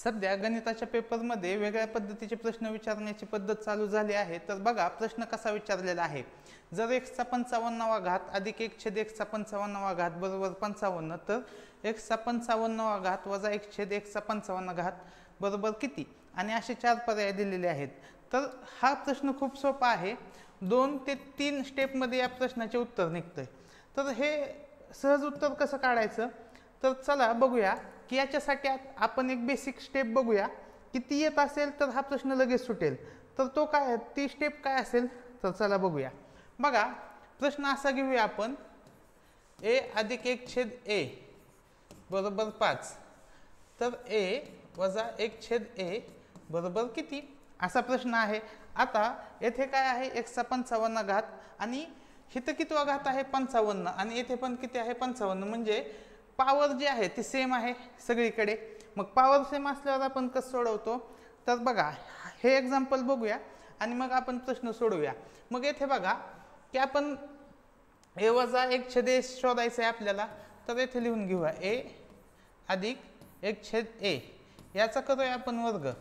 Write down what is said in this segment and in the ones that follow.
सध्या गणिताच्या पेपरमध्ये वेगळ्या पद्धतीचे प्रश्न विचारण्याची पद्धत चालू झाली आहे। तर बघा प्रश्न कसा विचारलेला आहे। जर x चा 55वा घात अधिक 1/x चा 55वा घात बरोबर 55 तर x चा 55वा घात वजा 1/x चा 55 घात बरोबर किती, आणि असे 4 पर्याय दिलेले आहेत। तर हा प्रश्न खूप सोपा आहे। 2 ते 3 स्टेप मध्ये या प्रश्नाचे उत्तर निघते। तर हे सहज उत्तर कसं काढायचं, तर चला बघूया की याच्यासाठी आपण एक बेसिक स्टेप बघूया की ती येत असेल तर हा प्रश्न लगेच सुटेल। तर तो काय आहे, ती स्टेप काय असेल, तर चला बघूया। बघा प्रश्न असा घेऊया आपण, a अधिक 1/a बरोबर 5, तर a वजा 1/a बरोबर किती, असा प्रश्न आहे। आता येथे काय आहे, x चा 55 घात आणि इथे कितवा घात आहे 55, आणि येथे पण किती आहे 55, म्हणजे पॉवर जी आहे ती सेम आहे सगळीकडे। मग पॉवर सेम असल्यावर आपण कसं सोडवतो, तर बघा हे एक्झाम्पल बघूया आणि मग आपण प्रश्न सोडवूया। मग येथे बघा की आपण a वजा 1/a शोधायचं आहे आपल्याला, तर येथे लिहून घेऊया a अधिक 1/a, याचा करूया आपण वर्ग।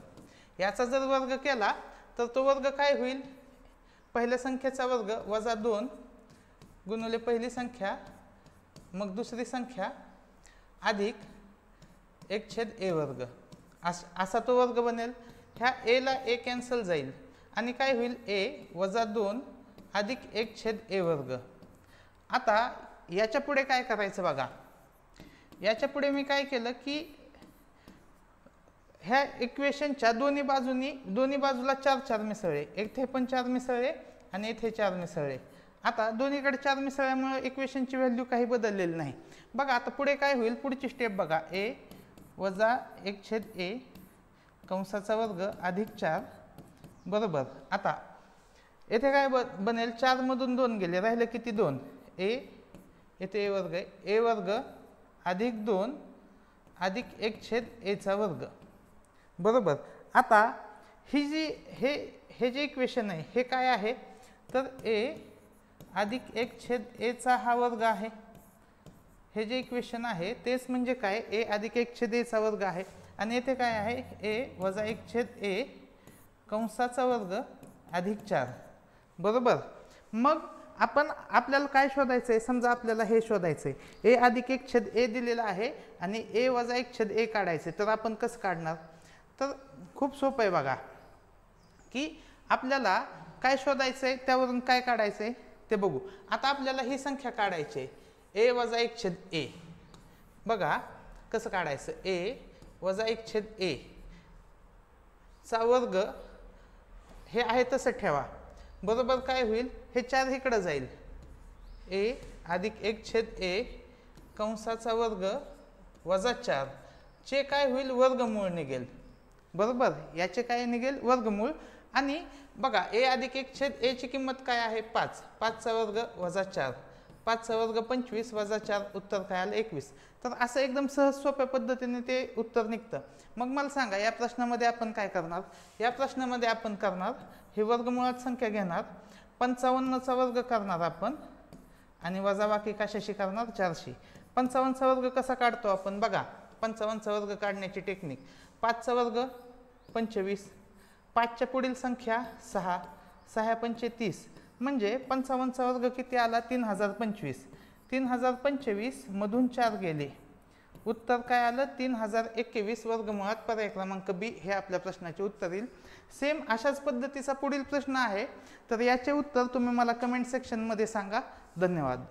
याचा जर वर्ग केला तर तो वर्ग काय होईल, पहिल्या संख्येचा वर्ग वजा 2 गुणिले पहिली संख्या मग दुसरी संख्या अधिक 1/a वर्ग, असा तो वर्ग बनेल। ह्या a ला a कॅन्सल जाईल आणि काय होईल a वजा 2 अधिक 1/a वर्ग। आता याच्या पुढे काय करायचं बघा, याच्या पुढे मी काय केलं की ह्या इक्वेशनच्या दोन्ही बाजूला 4 मिसळले, येथे पण 4 मिसळले आणि येथे 4 मिसळले। आता दोन्हीकडे 4 मिसळल्यामुळे इक्वेशनची व्हॅल्यू काही बदललेली नाही। बघा आता पुढे काय होईल, पुढची स्टेप बघा, a वजा 1/a कंसाचा वर्ग अधिक 4 बरोबर। आता येथे काय बनेल, 4 मधून 2 गेले, राहिले किती 2, a येथे a वर्ग आहे, a वर्ग अधिक 2 अधिक 1/a चा वर्ग बरोबर। आता ही जी हे जे इक्वेशन आहे हे काय आहे, तर a अधिक 1/a चा हा वर्ग आहे। हे जे इक्वेशन आहे तेच म्हणजे काय, a अधिक 1/a चा वर्ग आहे, आणि येथे काय आहे a वजा 1/a कंसाचा वर्ग अधिक 4 बरोबर। मग आपल्याला काय शोधायचं आहे, समजा आपल्याला हे शोधायचं आहे, a अधिक 1/a दिलेला आहे आणि a वजा 1/a काढायचे, तर आपण कसं काढणार, तर खूप सोपं आहे बघा की आपल्याला काय शोधायचं आहे त्यावरून काय काढायचं आहे ते बघू। आता आपल्याला ही संख्या काढायची आहे a वजा 1/a, बघा कसं काढायचं, a वजा 1/a चा वर्ग हे आहे तसं ठेवा बरोबर। काय होईल, हे 4 इकडे जाईल, a अधिक 1/a कंसाचा वर्ग वजा 4 चे काय होईल वर्गमूळ निघेल बरोबर, याचे काय निघेल वर्गमूळ। आणि बघा a अधिक 1/a ची किंमत काय आहे 5, 5 चा वर्ग वजा 4, 5 चा वर्ग 25 वजा 4 उत्तर काय आलं 21। तर असं एकदम सहज सोप्या पद्धतीने ते उत्तर निघतं। मग मला सांगा या प्रश्नामध्ये आपण काय करणार, या प्रश्नामध्ये आपण करणार हे वर्गमुळात संख्या घेणार, 55 चा वर्ग करणार आपण आणि वजाबाकी कशाशी करणार 4शी। 55 चा वर्ग कसा काढतो आपण, बघा 55 चा वर्ग काढण्याची टेक्निक, 5 चा वर्ग 25, 5 च्या पुढील संख्या 6, 6 पंचे 30, म्हणजे 55 चा वर्ग किती आला 3025, 3025 मधून 4 गेले, उत्तर काय आलं 3021 वर्गमुळात पर्याय क्रमांक बी हे आपल्या प्रश्नाचे उत्तर येईल। सेम अशाच पद्धतीचा पुढील प्रश्न आहे, तर याचे उत्तर तुम्ही मला कमेंट सेक्शन मध्ये सांगा। धन्यवाद।